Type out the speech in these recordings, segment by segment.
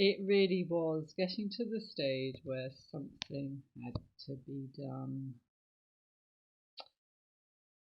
It really was getting to the stage where something had to be done.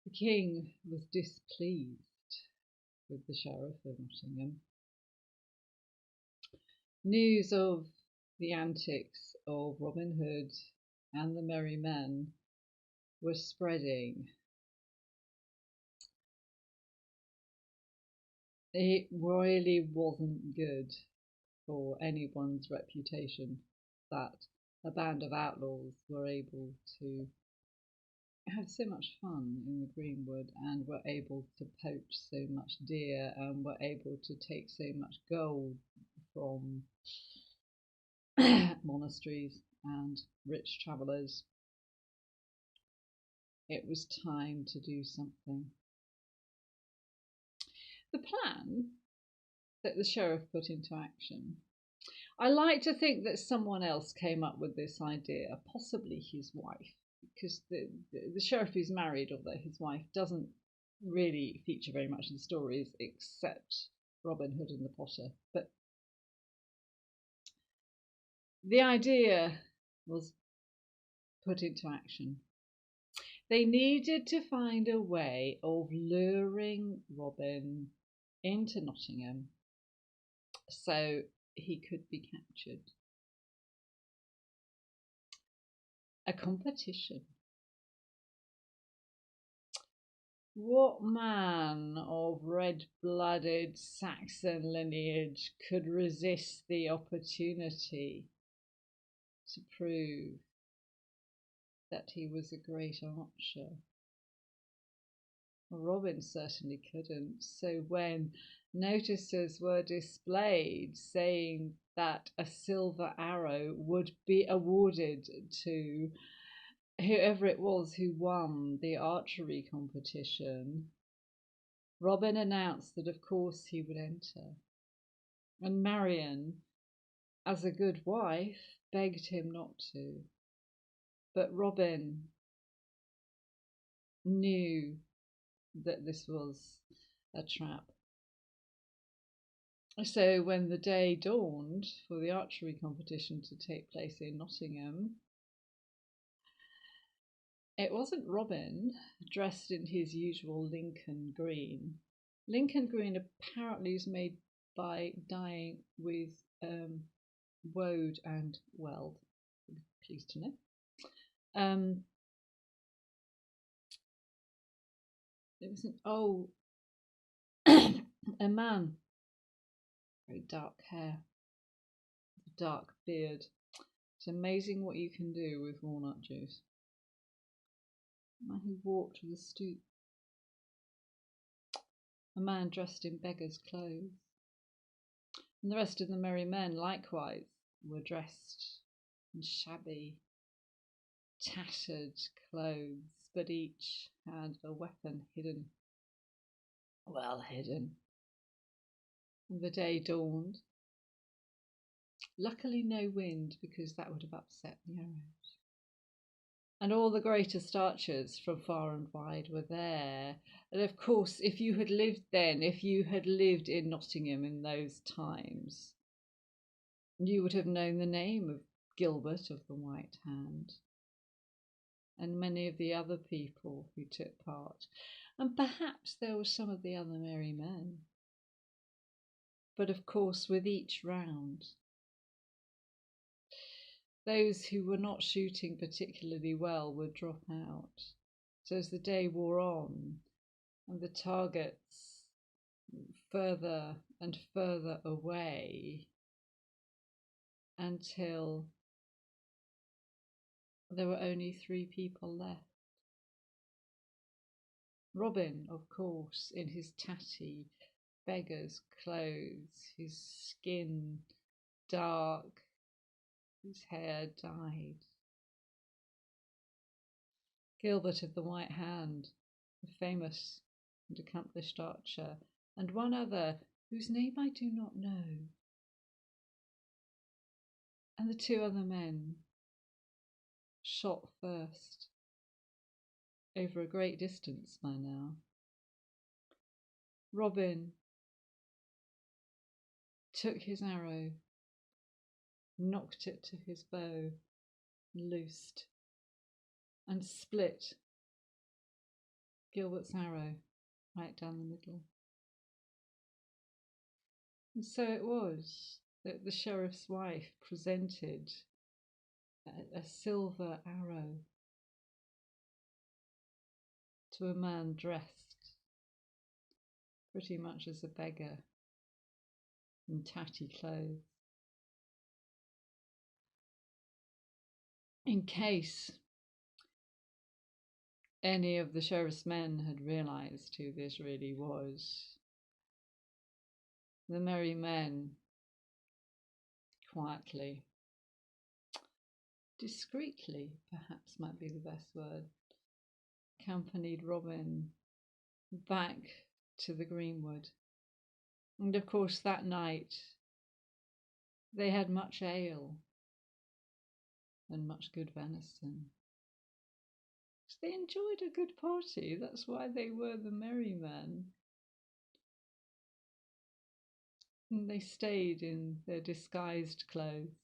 The king was displeased with the Sheriff of Nottingham. News of the antics of Robin Hood and the merry men was spreading. It really wasn't good for anyone's reputation that a band of outlaws were able to have so much fun in the Greenwood and were able to poach so much deer and were able to take so much gold from monasteries and rich travellers. It was time to do something. The plan that the sheriff put into action, I like to think that someone else came up with this idea, possibly his wife, because the sheriff is married, although his wife doesn't really feature very much in the stories except Robin Hood and the Potter. But the idea was put into action. They needed to find a way of luring Robin into Nottingham so he could be captured. A competition. What man of red-blooded Saxon lineage could resist the opportunity to prove that he was a great archer? Well, Robin certainly couldn't. So when notices were displayed saying that a silver arrow would be awarded to whoever it was who won the archery competition, Robin announced that of course he would enter. And Marian, as a good wife, begged him not to. But Robin knew that this was a trap. So when the day dawned for the archery competition to take place in Nottingham, it wasn't Robin dressed in his usual Lincoln green. Lincoln green apparently is made by dyeing with woad and weld. I'm pleased to know. It was a man, very dark hair, dark beard. It's amazing what you can do with walnut juice. A man who walked with a stoop. A man dressed in beggar's clothes. And the rest of the merry men likewise were dressed in shabby, tattered clothes, but each had a weapon hidden, well hidden. And the day dawned. Luckily no wind, because that would have upset the arrows. And all the greatest archers from far and wide were there. And of course, if you had lived in Nottingham in those times, you would have known the name of Gilbert of the White Hand and many of the other people who took part. And perhaps there were some of the other merry men. But of course, with each round, those who were not shooting particularly well would drop out. So as the day wore on and the targets further and further away until there were only 3 people left. Robin, of course, in his tatty beggar's clothes, his skin dark, his hair dyed. Gilbert of the White Hand, the famous and accomplished archer, and one other whose name I do not know. And the 2 other men shot first, over a great distance by now. Robin took his arrow knocked it to his bow, loosed, and split Gilbert's arrow right down the middle. And so it was that the sheriff's wife presented a silver arrow to a man dressed pretty much as a beggar in tatty clothes, in case any of the sheriff's men had realised who this really was. The merry men quietly, discreetly perhaps might be the best word, accompanied Robin back to the greenwood. And of course that night they had much ale and much good venison. They enjoyed a good party, that's why they were the merry men. And they stayed in their disguised clothes.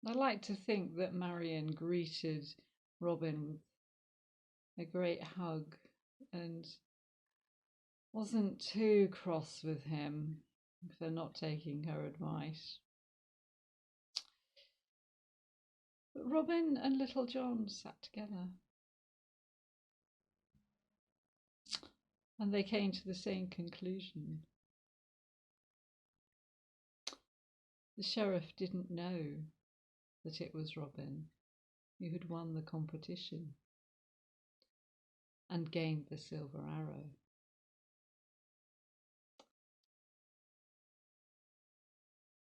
I like to think that Marian greeted Robin with a great hug and wasn't too cross with him for not taking her advice. But Robin and Little John sat together, and they came to the same conclusion. The sheriff didn't know that it was Robin who had won the competition and gained the silver arrow.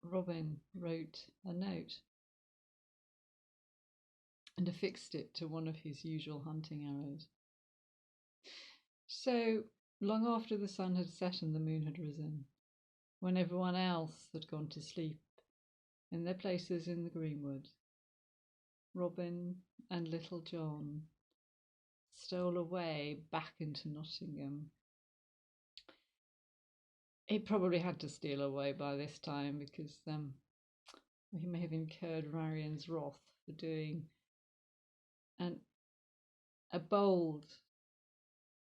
Robin wrote a note and affixed it to one of his usual hunting arrows. So, long after the sun had set and the moon had risen, when everyone else had gone to sleep in their places in the greenwood, Robin and Little John stole away back into Nottingham. He probably had to steal away by this time because he may have incurred Marian's wrath for doing a bold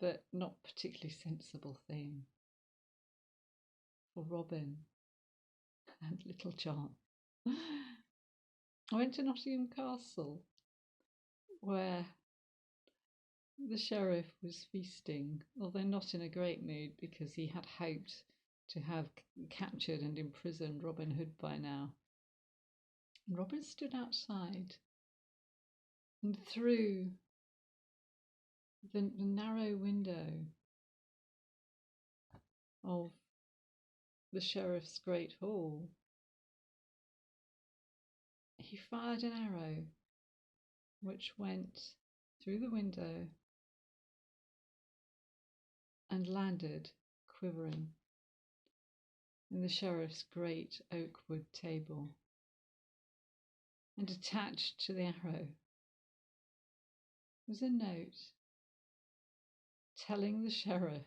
but not particularly sensible thing for Robin and Little John. I went to Nottingham Castle, where the sheriff was feasting, although not in a great mood because he had hoped to have captured and imprisoned Robin Hood by now. And Robin stood outside, and through the narrow window of the sheriff's great hall, he fired an arrow which went through the window and landed quivering in the sheriff's great oak wood table. And attached to the arrow was a note telling the sheriff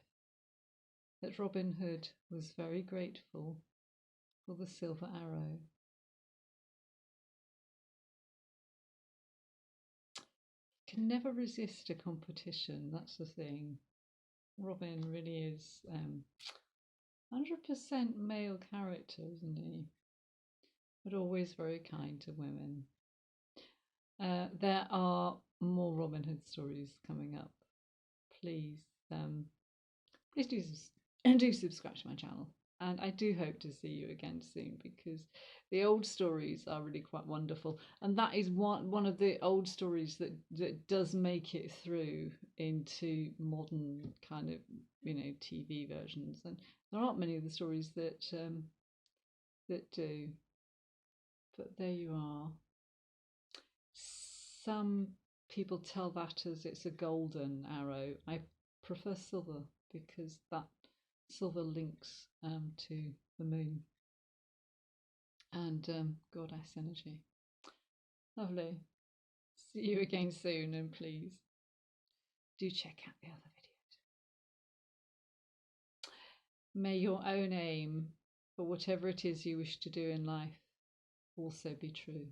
that Robin Hood was very grateful for the silver arrow. Can never resist a competition, that's the thing. Robin really is 100% male character, isn't he? But always very kind to women. There are more Robin Hood stories coming up. Please do subscribe to my channel. And I do hope to see you again soon, because the old stories are really quite wonderful. And that is one of the old stories that does make it through into modern kind of, TV versions. And there aren't many of the stories that do. But there you are. Some people tell that as it's a golden arrow. I prefer silver because that silver links to the moon and goddess energy. Lovely. See you again soon, and please do check out the other videos. May your own aim for whatever it is you wish to do in life also be true.